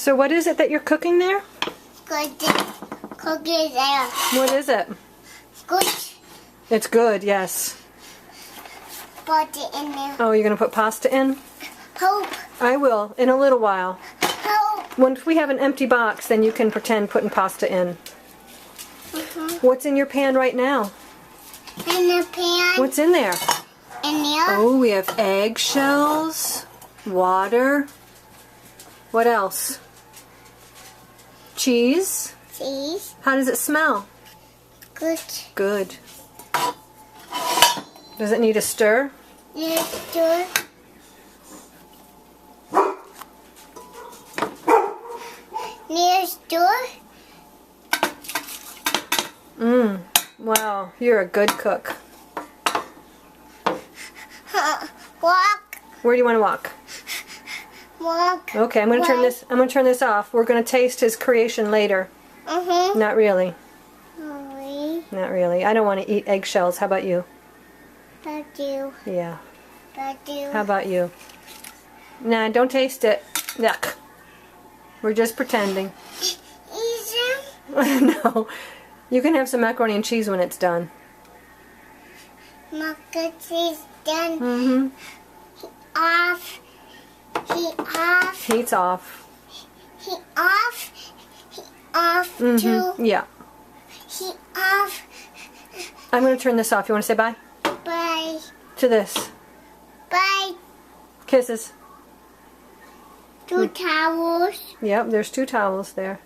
So what is it that you're cooking there? Cookie there. What is it? Good. It's good, yes. Put it in there. Oh, you're going to put pasta in? Hope. I will, in a little while. Hope. Once we have an empty box, then you can pretend putting pasta in. What's in your pan right now? In the pan. What's in there? In there. Oh, we have eggshells, water. What else? Cheese. Cheese. How does it smell? Good. Good. Does it need a stir? Let's do it. Let's do it. Wow, you're a good cook. Walk. Where do you want to walk? Walk. Okay, I'm going to turn this off. We're going to taste his creation later. Not really. Not really. I don't want to eat eggshells. How about you? But you. Yeah. But you. How about you? Nah, don't taste it. Yuck. We're just pretending. Easy. No. You can have some macaroni and cheese when it's done. Macaroni done. Off. He off. Heat's off. He off. He off too. Yeah. He off. I'm going to turn this off. You want to say bye? Bye. To this. Bye. Kisses. 2 towels. Yep, there's 2 towels there.